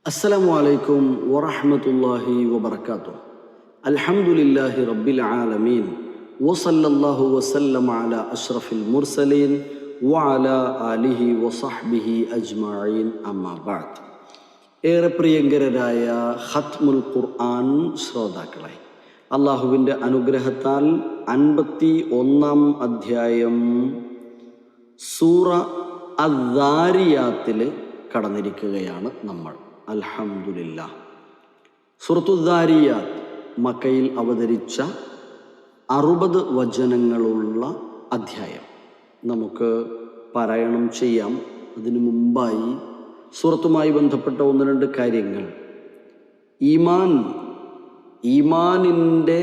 السلام عليكم ورحمة الله وبركاته. الحمد لله رب العالمين وصلى الله وسلم على أشرف المرسلين وعلى آله وصحبه أجمعين أما بعد. ഏറെ പ്രിയങ്കരരായ ഖത്മുൽ ഖുർആൻ ശ്രോതാക്കളെ, അള്ളാഹുവിൻ്റെ അനുഗ്രഹത്താൽ 51-ാം അധ്യായം സൂറ അദ്ദാരിയാത്തിൽ കടന്നിരിക്കുകയാണ് നമ്മൾ. അൽഹംദുലില്ലാ. സൂറത്തു ദാരിയാത്ത് മക്കയിൽ അവതരിച്ച 60 വചനങ്ങളുള്ള അധ്യായം നമുക്ക് പാരായണം ചെയ്യാം. അതിനു മുമ്പായി സൂറത്തുമായി ബന്ധപ്പെട്ട 1-2 കാര്യങ്ങൾ. ഈമാനിൻ്റെ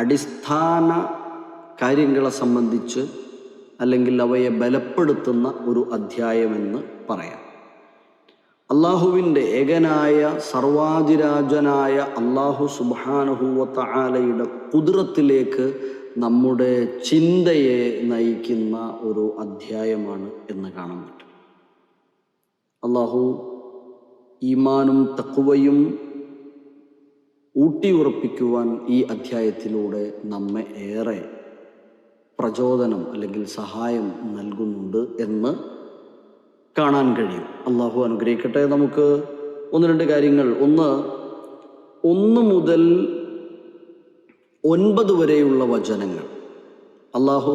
അടിസ്ഥാന കാര്യങ്ങളെ സംബന്ധിച്ച് അല്ലെങ്കിൽ അവയെ ബലപ്പെടുത്തുന്ന ഒരു അധ്യായമെന്ന് പറയാം. അള്ളാഹുവിൻ്റെ ഏകനായ സർവാധിരാജനായ അള്ളാഹു സുബ്ഹാനഹു വ തആലയുടെ ഖുദ്റത്തിലേക്ക് നമ്മുടെ ചിന്തയെ നയിക്കുന്ന ഒരു അധ്യായമാണ് എന്ന് കാണാൻ പറ്റും. അള്ളാഹു ഈമാനും തഖ്വയും ഊട്ടിയുറപ്പിക്കുവാൻ ഈ അധ്യായത്തിലൂടെ നമ്മെ ഏറെ പ്രചോദനം അല്ലെങ്കിൽ സഹായം നൽകുന്നുണ്ട് എന്ന് കാണാൻ കഴിയും. അള്ളാഹു അനുഗ്രഹിക്കട്ടെ. നമുക്ക് 1-2 കാര്യങ്ങൾ. 1 മുതൽ 9 വരെയുള്ള വചനങ്ങൾ അള്ളാഹു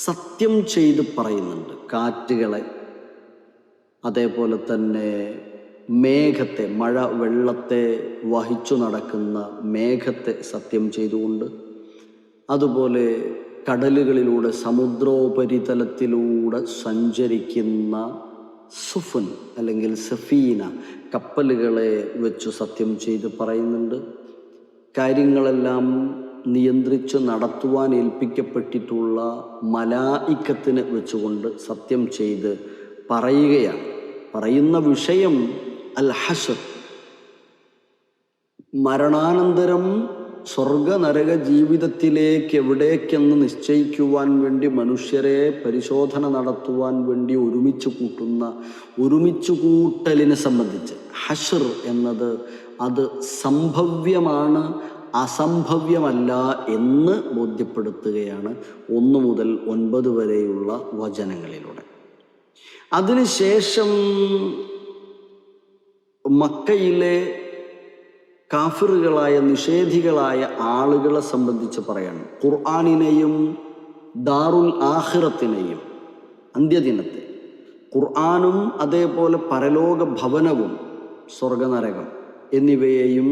സത്യം ചെയ്ത് പറയുന്നുണ്ട്. കാറ്റുകളെ, അതേപോലെ തന്നെ മേഘത്തെ, മഴ വെള്ളത്തെ വഹിച്ചു നടക്കുന്ന മേഘത്തെ സത്യം ചെയ്തുകൊണ്ട്, അതുപോലെ കടലുകളിലൂടെ സമുദ്രോപരിതലത്തിലൂടെ സഞ്ചരിക്കുന്ന സുഫുൻ അല്ലെങ്കിൽ സഫീന കപ്പലുകളെ വെച്ചു സത്യം ചെയ്ത് പറയുന്നുണ്ട്. കാര്യങ്ങളെല്ലാം നിയന്ത്രിച്ച് നടത്തുവാൻ ഏൽപ്പിക്കപ്പെട്ടിട്ടുള്ള മലായിക്കത്തിനെ വെച്ചുകൊണ്ട് സത്യം ചെയ്ത് പറയുകയാണ്. പറയുന്ന വിഷയം അൽ ഹശ്ർ, മരണാനന്തരം സ്വർഗനരക ജീവിതത്തിലേക്ക് എവിടേക്കെന്ന് നിശ്ചയിക്കുവാൻ വേണ്ടി മനുഷ്യരെ പരിശോധന നടത്തുവാൻ വേണ്ടി ഒരുമിച്ച് കൂട്ടലിനെ സംബന്ധിച്ച് ഹശ്ർ എന്നത് അത് സംഭവ്യമാണ്, അസംഭവ്യമല്ല എന്ന് ബോധ്യപ്പെടുത്തുകയാണ് 1 മുതൽ 9 വരെയുള്ള വചനങ്ങളിലൂടെ. അതിനുശേഷം മക്കയിലെ കാഫിറുകളായ നിഷേധികളായ ആളുകളെ സംബന്ധിച്ച് പറയാണ്. ഖുർആനിനെയും ദാറുൽ ആഖിറത്തിനെയും, അന്ത്യദിനത്തെ, ഖുർആനും അതേപോലെ പരലോക ഭവനവും സ്വർഗനരകം എന്നിവയെയും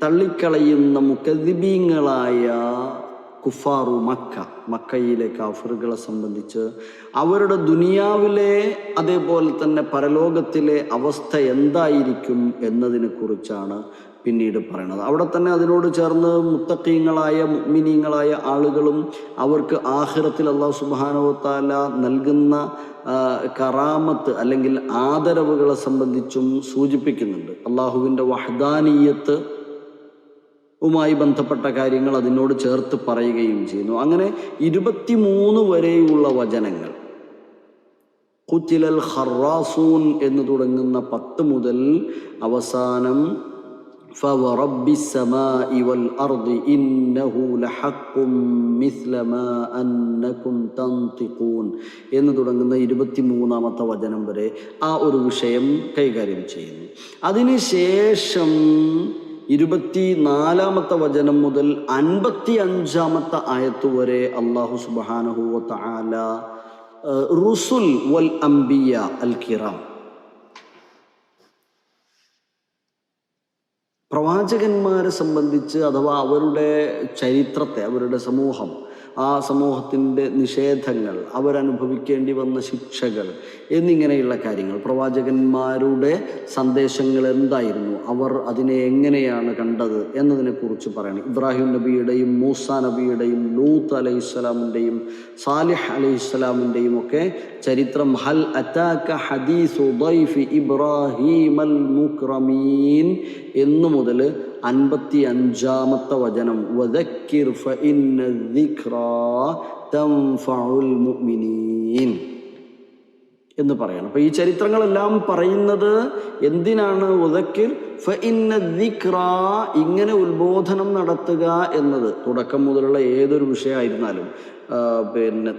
തള്ളിക്കളയുന്ന മുകദ്ദിബീങ്ങളായ കുഫാറു മക്കയിലെ കാഫിറുകളെ സംബന്ധിച്ച് അവരുടെ ദുനിയാവിലെ അതേപോലെ തന്നെ പരലോകത്തിലെ അവസ്ഥ എന്തായിരിക്കും എന്നതിനെ കുറിച്ചാണ് പിന്നീട് പറയുന്നത്. അവിടെ തന്നെ അതിനോട് ചേർന്ന് മുത്തഖീങ്ങളായ മുഅ്മിനീങ്ങളായ ആളുകളും അവർക്ക് ആഖിറത്തിൽ അല്ലാഹു സുബ്ഹാനഹു വ തആല നൽകുന്ന കറാമത്ത് അല്ലെങ്കിൽ ആദരവുകളെ സംബന്ധിച്ചും സൂചിപ്പിക്കുന്നുണ്ട്. അള്ളാഹുവിൻ്റെ വഹ്ദാനിയത്ത് ുമായി ബന്ധപ്പെട്ട കാര്യങ്ങൾ അതിനോട് ചേർത്ത് പറയുകയും ചെയ്യുന്നു. അങ്ങനെ 23 വരെയുള്ള വചനങ്ങൾ, ഖുതിലൽ ഖറാസൂൻ എന്ന് തുടങ്ങുന്ന 10 മുതൽ അവസാനം ഫവറബ്ബിസ് സമാഇ വൽ അർദി ഇന്നഹു ലഹഖ്ഖും മിസ്ല മാ അന്നകും തൻതിഖൂൻ എന്ന് തുടങ്ങുന്ന 23-ാമത്തെ വചനം വരെ ആ ഒരു വിഷയം കൈകാര്യം ചെയ്യുന്നു. അതിനുശേഷം 24-ാമത്തെ വചനം മുതൽ 55-ാമത്തെ ആയത്ത് വരെ അല്ലാഹു സുബ്ഹാനഹു വ തആല റുസുൽ വൽ അംബിയ അൽ കിറാം, പ്രവാചകന്മാരെ സംബന്ധിച്ച് അഥവാ അവരുടെ ചരിത്രത്തെ, അവരുടെ സമൂഹം, ആ സമൂഹത്തിൻ്റെ നിഷേധങ്ങൾ, അവരനുഭവിക്കേണ്ടി വന്ന ശിക്ഷകൾ എന്നിങ്ങനെയുള്ള കാര്യങ്ങൾ, പ്രവാചകന്മാരുടെ സന്ദേശങ്ങൾ എന്തായിരുന്നു, അവർ അതിനെ എങ്ങനെയാണ് കണ്ടത് എന്നതിനെക്കുറിച്ച് പറയണം. ഇബ്രാഹിം നബിയുടെയും മൂസാ നബിയുടെയും ലൂത്ത് അലൈഹിസ്സലാമിൻ്റെയും സാലിഹ് അലൈഹിസ്സലാമിൻ്റെയും ഒക്കെ ചരിത്രം. ഹൽ അതാക ഹദീസു ദൈഫി ഇബ്രാഹീമൽ മുക്രമീൻ എന്നു മുതൽ 55-ാമത്തെ വചനം വദക്കിർ ഫഇന്ന ദിക്റാ തൻഫഉൽ മുഅ്മിനീൻ എന്ന് പറയണം. അപ്പോൾ ഈ ചരിത്രങ്ങളെല്ലാം പറയുന്നത് എന്തിനാണ്? ഉദക്കിർ ഫഇന്ന ദിക്റ, ഇങ്ങനെ ഉത്ബോധനം നടത്തുക എന്നത് തുടക്കം മുതലുള്ള ഏതൊരു വിഷയമായിരുന്നാലും,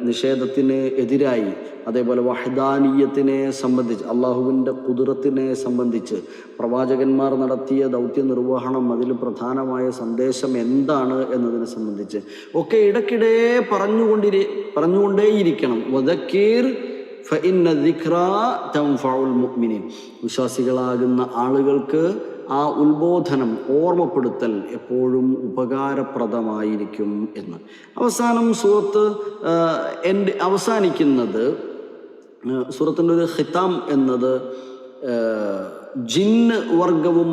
നിഷേധത്തിന് എതിരായി, അതേപോലെ വഹദാനീയത്തിനെ സംബന്ധിച്ച്, അള്ളാഹുവിൻ്റെ ഖുദ്റത്തിനെ സംബന്ധിച്ച് പ്രവാചകന്മാർ നടത്തിയ ദൗത്യ നിർവഹണം, അതിൽ പ്രധാനമായ സന്ദേശം എന്താണ് എന്നതിനെ സംബന്ധിച്ച് ഒക്കെ ഇടയ്ക്കിടെ പറഞ്ഞുകൊണ്ടേയിരിക്കണം. വദക്കീർ ഫഇന്ന ദിക്റ തൻഫഉൽ മുഅ്മിനീൻ, വിശ്വാസികളാകുന്ന ആളുകൾക്ക് ആ ഉത്ബോധനം, ഓർമ്മപ്പെടുത്തൽ എപ്പോഴും ഉപകാരപ്രദമായിരിക്കും എന്ന്. അവസാനം സൂറത്ത് അവസാനിക്കുന്നത്, സൂറത്തിൻ്റെ ഒരു ഖിതാം എന്നത് ജിന്ന് വർഗവും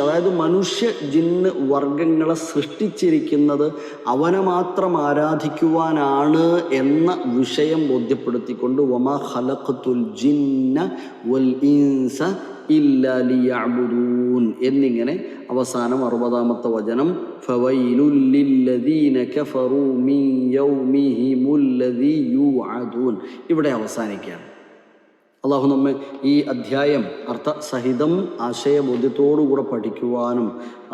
അതായത് മനുഷ്യ ജിന്ന് വർഗങ്ങളെ സൃഷ്ടിച്ചിരിക്കുന്നത് അവനെ മാത്രം ആരാധിക്കുവാനാണ് എന്ന വിഷയം ബോധ്യപ്പെടുത്തിക്കൊണ്ട് വമാ ഖലഖ്തുൽ ജിന്ന വൽ ഇൻസ ഇല്ലാ ലിയഅ്ബുദൂൻ എന്നിങ്ങനെ അവസാനം 60-ാമത്തെ വചനം ഫവൈലുൽ ലില്ലദീന കഫറൂ മിൻ യൗമിഹിമുല്ലദീ യുഅദൂൻ ഇവിടെ അവസാനിക്കുകയാണ്. അള്ളാഹു നമ്മെ ഈ അധ്യായം അർത്ഥസഹിതം ആശയബോധ്യത്തോടുകൂടെ പഠിക്കുവാനും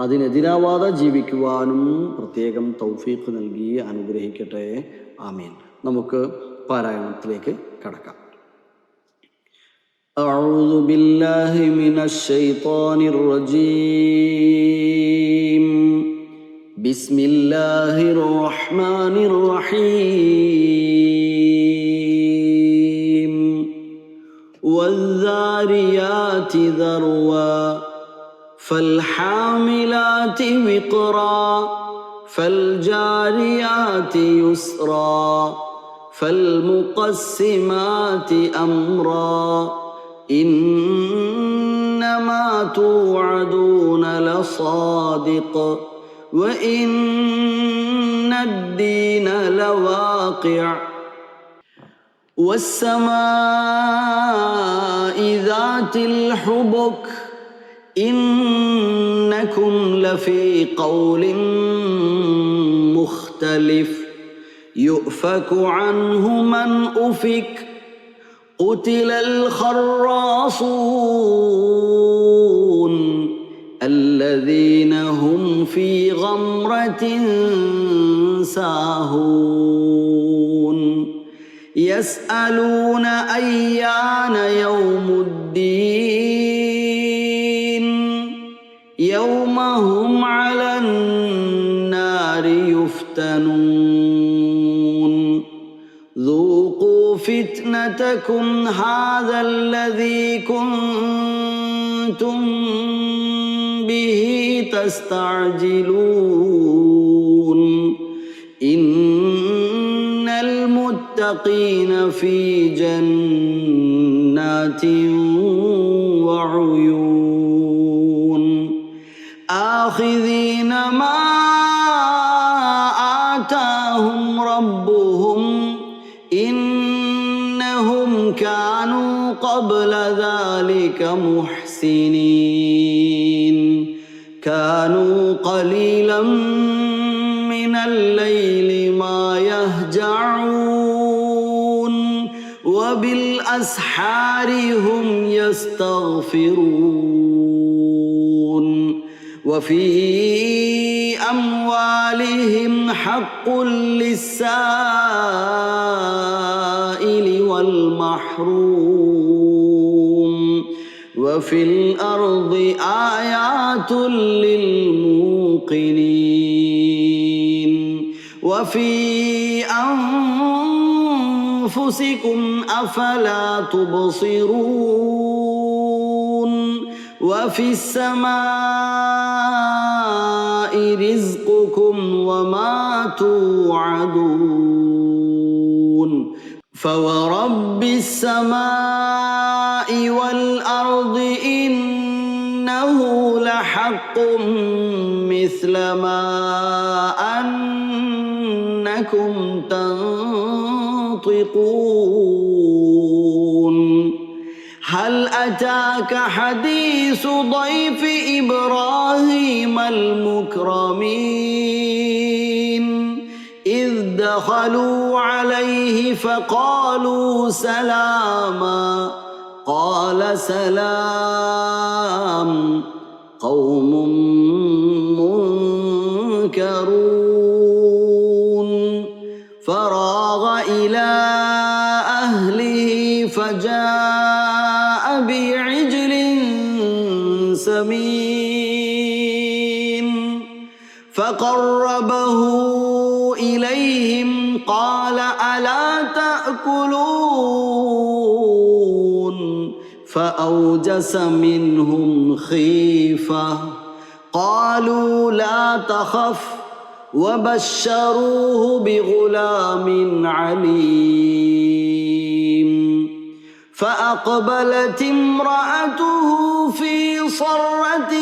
അതിനെതിരാവാതെ ജീവിക്കുവാനും പ്രത്യേകം തൗഫീഖ് നൽകി അനുഗ്രഹിക്കട്ടെ. ആമീൻ. നമുക്ക് പാരായണത്തിലേക്ക് കടക്കാം. അഊദു ബില്ലാഹി മിനശ് ശൈത്വാനിർ റജീം. ബിസ്മില്ലാഹിർ റഹ്മാനിർ റഹീം. والذاريات ذروا فالحاملات وقرا فالجاريات يسرا فالمقسمات أمرا إنما توعدون لصادق وإن الدين لواقع والسماء ذات الحبك إنكم لفي قول مختلف يؤفك عنه من أفك قتل الخراصون الذين هم في غمرة ساهون يسألون أيان يوم الدين يوم هم على النار يفتنون ذوقوا فتنتكم هذا الذي كنتم به تستعجلون إن المتقين في جنات وعيون آخذين ما آتاهم ربهم إنهم كانوا قبل ذلك محسنين كانوا قليلا من الليل ما يهجعون وبالأسحار هم يستغفرون وفي أموالهم حق للسائل والمحروم وفي الأرض آيات للموقنين وفي أنفسكم أفلا تبصرون وفي السماء رزقكم وما توعدون فورب السماء والأرض إنه لحق مثل ما أنكم تنطقون هل أتاك حديث ضيف إبراهيم المكرمين إذ دخلوا عليه فقالوا سلاما قال سلام قوم منكرون فراغ إلى أهله فجاء بعجل سمين فقربه إليهم قال ألا تأكلون فأوجس منهم خيفة قالوا لا تخف وبشروه بغلام عليم فأقبلت امرأته في صرة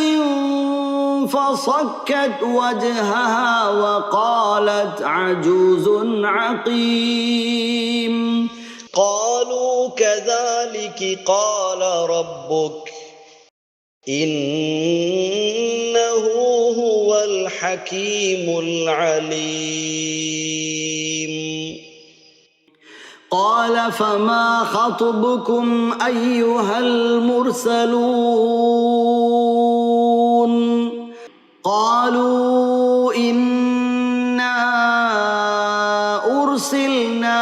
فصكت وجهها وقالت عجوز عقيم قالوا كذلك قال ربك إنه هو الحكيم العليم قال فما خطبكم أيها المرسلون قالوا إنا أرسلنا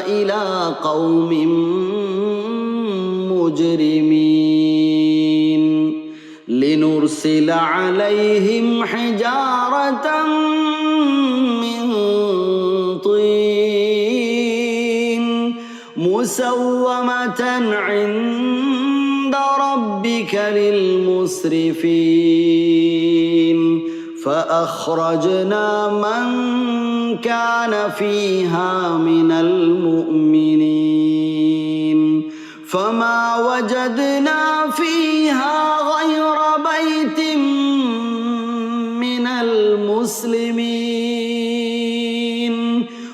إلى قوم مجرمين لنرسل عليهم حجارة من طين مسومة عند ربك للمسرفين فأخرجنا من كان فيها من المؤمنين فما وجدنا فيها غير بيت من المسلمين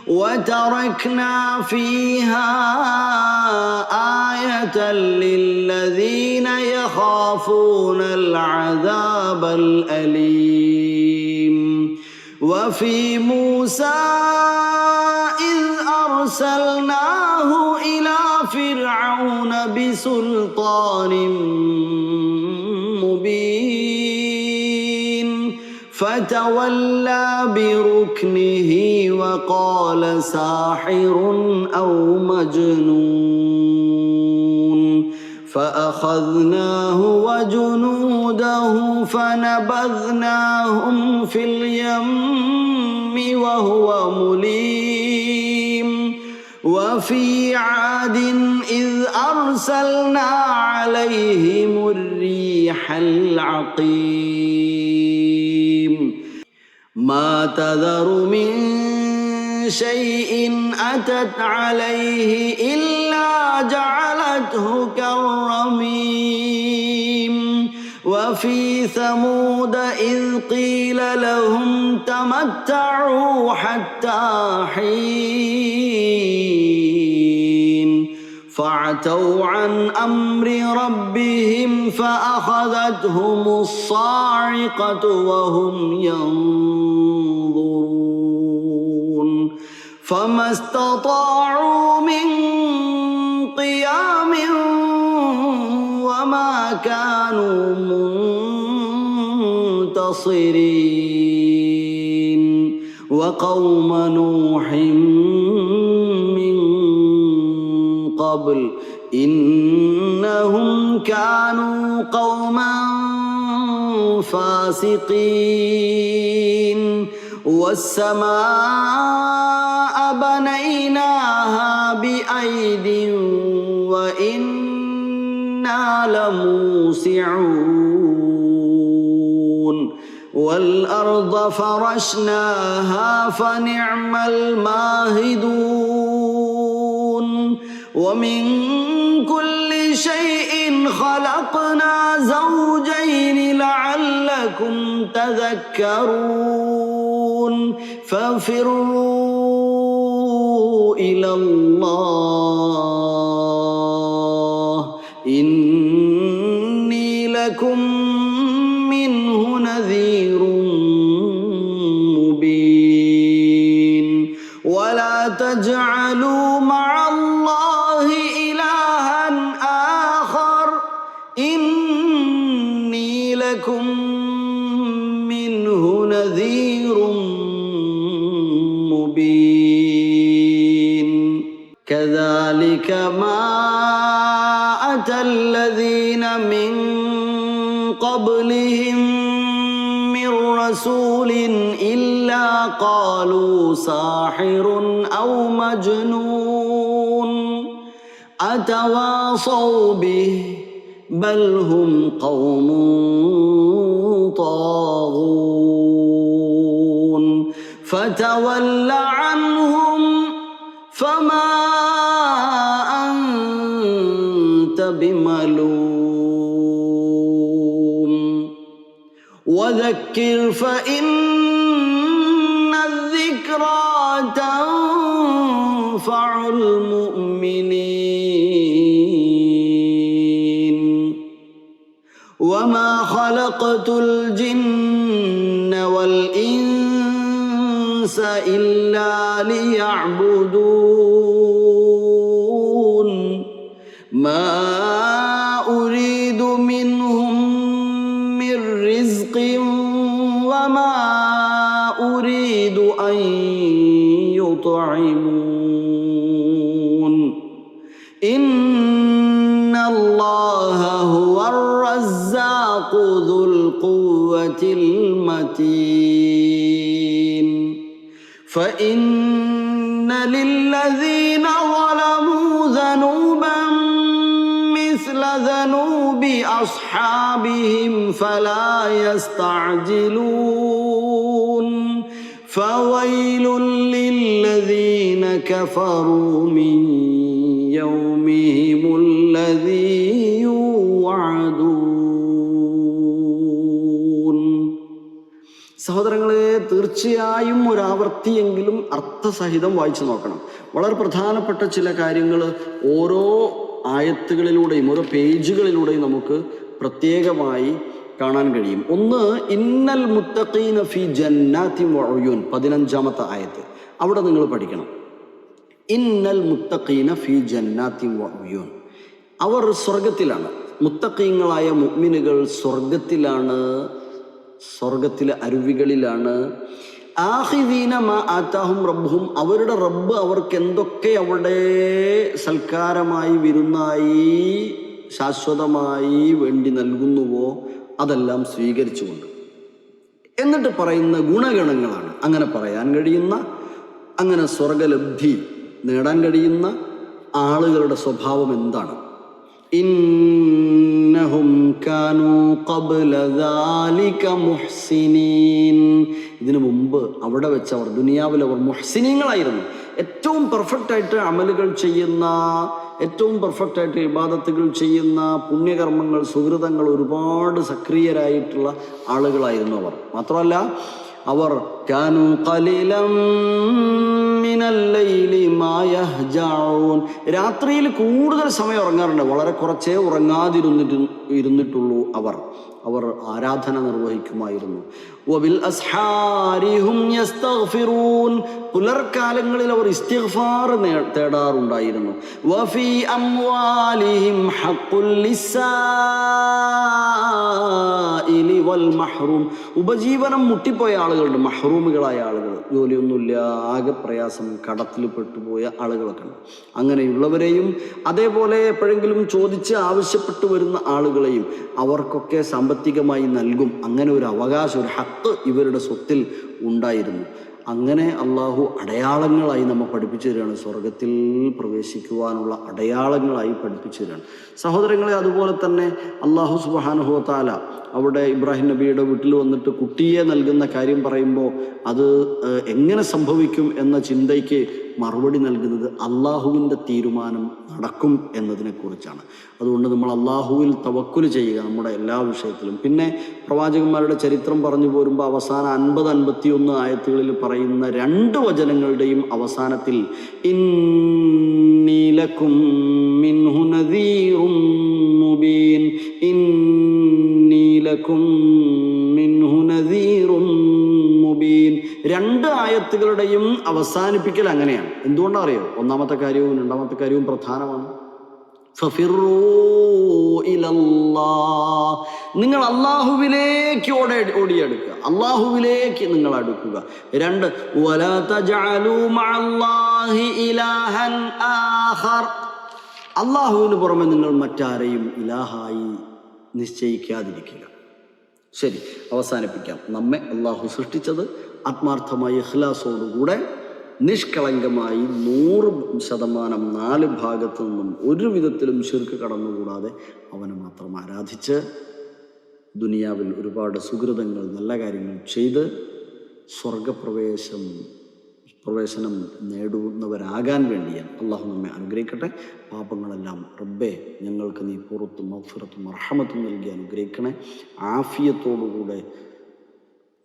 وتركنا فيها آية للذين يخافون العذاب الأليم وفي موسى إذ أرسلناه إلى فرعون بسلطان مبين فتولى بركنه وقال ساحر أو مجنون فأخذناه وجنوده فنبذناهم في اليم وهو مليم وفي عاد إذ أرسلنا عليهم الريح العقيم ما تذر من شيء أتت عليه إلا جعلته كالرميم وفي ثمود إذ قيل لهم تمتعوا حتى حين فعتوا عن أمر ربهم فأخذتهم الصاعقة وهم ينظرون فما استطاعوا من قيام وما كانوا منتصرين وقوم نوح من قبل إنهم كانوا قوما فاسقين والسماء بنيناها بأيد وإنا لموسعون والأرض فرشناها فنعم الماهدون ومن كل شيء خلقنا زوجين لعلكم تذكرون ففروا إلى الله إني لكم منه نذير مبين تجعلوا مع الله إلها آخر إني لكم منه نذير مبين كذلك ما أتى الذين من قبلهم من رسول إلا قالوا ساحر أو مجنون أتواصوا به بل هم قوم طاغون فتول عنهم فما أنت بملوم وذكر فإن الذكرى تنفع المؤمنين وما خلقت الجن والإنس إلا ليعبدون ما أريد منهم من رزق وما أريد أن يطعمون إن الله هو الرزاق ذو القوة المتين فإن للذين ظلموا ذنوبا مثل ذنوب أصحابهم فلا يستعجلون فويل للذين كفروا من يومهم الذي يوعدون. സഹോദരങ്ങളെ, തീർച്ചയായും ഒരാവർത്തിയെങ്കിലും അർത്ഥസഹിതം വായിച്ചു നോക്കണം. വളരെ പ്രധാനപ്പെട്ട ചില കാര്യങ്ങൾ ഓരോ ആയത്തുകളിലൂടെയും ഓരോ പേജുകളിലൂടെയും നമുക്ക് പ്രത്യേകമായി കാണാൻ കഴിയും. ഒന്ന്, ഇന്നൽ മുത്തഖീന ഫി ജന്നാത്തിൻ വഉയൂൻ, 15-ാമത്തെ ആയത്ത്. അവിടെ നിങ്ങൾ പഠിക്കണം, ഇന്നൽ മുത്തഖീന ഫി ജന്നാത്തിൻ വഉയൂൻ. അവർ സ്വർഗത്തിലാണ്. മുത്തഖീങ്ങളായ മുഅ്മിനുകൾ സ്വർഗത്തിലാണ്, സ്വർഗത്തിലെ അരുവികളിലാണ്. ആഖിദീന മാ ആതാഹും റബ്ബുഹും, അവരുടെ റബ്ബ് അവർക്ക് എന്തൊക്കെ അവിടെ സൽക്കാരമായി, വിരുന്നായി, ശാശ്വതമായി വേണ്ടി നൽകുന്നുവോ അതെല്ലാം സ്വീകരിച്ചുകൊണ്ട്. എന്നിട്ട് പറയുന്ന ഗുണഗണങ്ങളാണ്. അങ്ങനെ പറയാൻ കഴിയുന്ന, അങ്ങനെ സ്വർഗലബ്ധി നേടാൻ കഴിയുന്ന ആളുകളുടെ സ്വഭാവം എന്താണ്? ഇന്നഹും കാനൂ ഖബ്ല ദാലിക മുഹ്സിനീൻ. ഇതിനു മുമ്പ് അവിടെ വെച്ച് അവർ ദുനിയാവിൽ അവർ മുഹ്സിനീങ്ങളായിരുന്നു. ഏറ്റവും പെർഫെക്റ്റായിട്ട് അമലുകൾ ചെയ്യുന്ന, ഏറ്റവും പെർഫെക്റ്റായിട്ട് ഇബാദത്തുകൾ ചെയ്യുന്ന, പുണ്യകർമ്മങ്ങൾ, സുഹൃതങ്ങൾ ഒരുപാട് സക്രിയരായിട്ടുള്ള ആളുകളായിരുന്നു അവർ. മാത്രമല്ല, അവർ കാനൂ ഖലീലം മിനൽ ലൈലി മാ യഹ്ജഊൻ, രാത്രിയിൽ കൂടുതൽ സമയം ഉറങ്ങാറുണ്ട്. വളരെ കുറച്ചേ ഉറങ്ങാതിരുന്നിട്ടുള്ളൂ അവർ ആരാധന നിർവഹിക്കുമായിരുന്നു. വബിൽ അസ്ഹാരി ഹും യസ്തഗ്ഫിറൂൻ, പുലർക്കാലങ്ങളിൽ അവർ ഇസ്തിഗ്ഫാർ തേടാറുണ്ടായിരുന്നു. വഫീ അംവാലിഹിം ഹഖ്ഖുൽ ലിസ്സാഇലി വൽ മഹ്റൂം, ഉപജീവനം മുട്ടിപ്പോയ ആളുകളുണ്ട്, മഹ്റൂമുകളായ ആളുകൾ, ജോലിയൊന്നുമില്ല, ആകെ പ്രയാസം, കടത്തിൽ പെട്ടുപോയ ആളുകളൊക്കെ ഉണ്ട്. അങ്ങനെയുള്ളവരെയും അതേപോലെ എപ്പോഴെങ്കിലും ചോദിച്ച് ആവശ്യപ്പെട്ടു വരുന്ന ആളുകളെയും അവർക്കൊക്കെ സാമ്പത്തികമായി നൽകും. അങ്ങനെ ഒരു അവകാശം, ഒരു ഹക്ക് ഇവരുടെ സ്വത്തിൽ ഉണ്ടായിരുന്നു. അങ്ങനെ അള്ളാഹു അടയാളങ്ങളായി നമ്മെ പഠിപ്പിച്ചു തരികയാണ്, സ്വർഗത്തിൽ പ്രവേശിക്കുവാനുള്ള അടയാളങ്ങളായി പഠിപ്പിച്ചു തരികയാണ്. സഹോദരങ്ങളെ, അതുപോലെ തന്നെ അള്ളാഹു സുബ്ഹാനഹു വ തആല അവിടെ ഇബ്രാഹിം നബിയുടെ വീട്ടിൽ വന്നിട്ട് കുട്ടിയെ നൽകുന്ന കാര്യം പറയുമ്പോൾ അത് എങ്ങനെ സംഭവിക്കും എന്ന ചിന്തയ്ക്ക് മറുപടി നൽകുന്നത് അള്ളാഹുവിൻ്റെ തീരുമാനം നടക്കും എന്നതിനെ കുറിച്ചാണ്. അതുകൊണ്ട് നമ്മൾ അള്ളാഹുവിൽ തവക്കുല് ചെയ്യുക നമ്മുടെ എല്ലാ വിഷയത്തിലും. പിന്നെ പ്രവാചകന്മാരുടെ ചരിത്രം പറഞ്ഞു പോരുമ്പോൾ അവസാന 50-51 ആയത്തുകളിൽ പറയുന്ന 2 വചനങ്ങളുടെയും അവസാനത്തിൽ ഇന്നി ലക്കും മിൻഹു നദീറും മുബീൻ, ഇന്നി ലക്കും മിൻഹു നദീറും മുബീൻ, രണ്ട് ആയത്തുകളുടെയും അവസാനിപ്പിക്കൽ അങ്ങനെയാണ്. എന്തുകൊണ്ടാണ് അറിയോ? ഒന്നാമത്തെ കാര്യവും രണ്ടാമത്തെ കാര്യവും പ്രധാനമാണ്. ഫഫിറൂ ഇലല്ലാഹ്, നിങ്ങൾ അള്ളാഹുവിലേക്ക് ഓടിയെടുക്കുക, അള്ളാഹുവിലേക്ക് നിങ്ങൾ അടുക്കുക. രണ്ട്, വലാ തജഅലൂ മഅല്ലാഹി ഇലാഹൻ ആഖർ, അള്ളാഹുവിന് പുറമെ നിങ്ങൾ മറ്റാരെയും ഇലാഹായി നിശ്ചയിക്കാതിരിക്കുക. ശരി, അവസാനിപ്പിക്കാം. നമ്മെ അള്ളാഹു സൃഷ്ടിച്ചത് ആത്മാർത്ഥമായ ഇഖ്ലാസോടുകൂടെ നിഷ്കളങ്കമായി 100% 4 ഭാഗത്തു നിന്നും ഒരു വിധത്തിലും ശിർക്ക് കടന്നുകൂടാതെ അവനെ മാത്രം ആരാധിച്ച് ദുനിയാവിൽ ഒരുപാട് സുഹൃതങ്ങൾ, നല്ല കാര്യങ്ങൾ ചെയ്ത് സ്വർഗപ്രവേശനം നേടുന്നവരാകാൻ വേണ്ടിയാണ്. അള്ളാഹു നമ്മെ അനുഗ്രഹിക്കട്ടെ. പാപങ്ങളെല്ലാം റബ്ബേ ഞങ്ങൾക്ക് നീ പുറത്തും മഗ്ഫിറത്തും റഹ്മത്തും നൽകി അനുഗ്രഹിക്കണേ. ആഫിയത്തോടുകൂടെ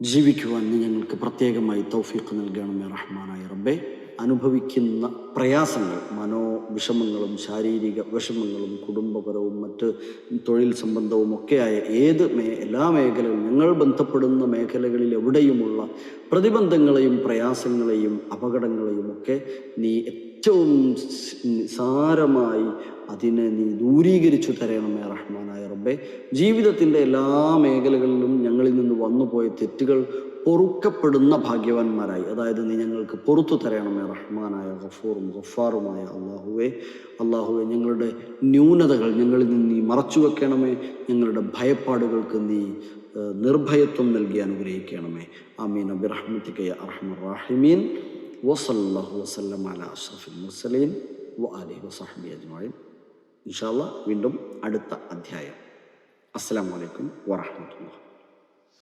ജീവിക്കുവാൻ നീ ഞങ്ങൾക്ക് പ്രത്യേകമായി തൗഫീഖ് നൽകണമേ റഹ്മാനായ റബ്ബേ. അനുഭവിക്കുന്ന പ്രയാസങ്ങൾ, മനോവിഷമങ്ങളും ശാരീരിക വിഷമങ്ങളും കുടുംബപരവും മറ്റ് തൊഴിൽ സംബന്ധവും ഒക്കെയായ എല്ലാ മേഖലകളും, ഞങ്ങൾ ബന്ധപ്പെടുന്ന മേഖലകളിൽ എവിടെയുമുള്ള പ്രതിബന്ധങ്ങളെയും പ്രയാസങ്ങളെയും അപകടങ്ങളെയും ഒക്കെ നീ ഏറ്റവും നിസാരമായി അതിനെ നീ ദൂരീകരിച്ചു തരണമേ റഹ്മാനായ റബ്ബേ. ജീവിതത്തിൻ്റെ എല്ലാ മേഖലകളിലും ഞങ്ങളിൽ നിന്ന് വന്നുപോയ തെറ്റുകൾ പൊറുക്കപ്പെടുന്ന ഭാഗ്യവാന്മാരായി, അതായത് നീ ഞങ്ങൾക്ക് പൊറുത്തു തരണമേ റഹ്മാനായ ഗഫൂറും ഗഫാറുമായ അള്ളാഹുവെ ഞങ്ങളുടെ ന്യൂനതകൾ ഞങ്ങളിൽ നിന്ന് നീ മറച്ചു വെക്കണമേ. ഞങ്ങളുടെ ഭയപ്പാടുകൾക്ക് നീ നിർഭയത്വം നൽകി അനുഗ്രഹിക്കണമേ. ആമീൻ ബിറഹ്മതിക യാ അർഹമർ റഹീമീൻ. വസല്ലല്ലാഹു വസല്ലം അലാ അഷ്റഫിൽ മുർസലീൻ വആലിഹി വസഹ്ബിഹി അജ്മഈൻ. ഇൻഷാ അല്ലാഹ് വീണ്ടും അടുത്ത അധ്യായം. അസ്സലാമു അലൈക്കും വറഹ്മത്തുള്ളാഹി.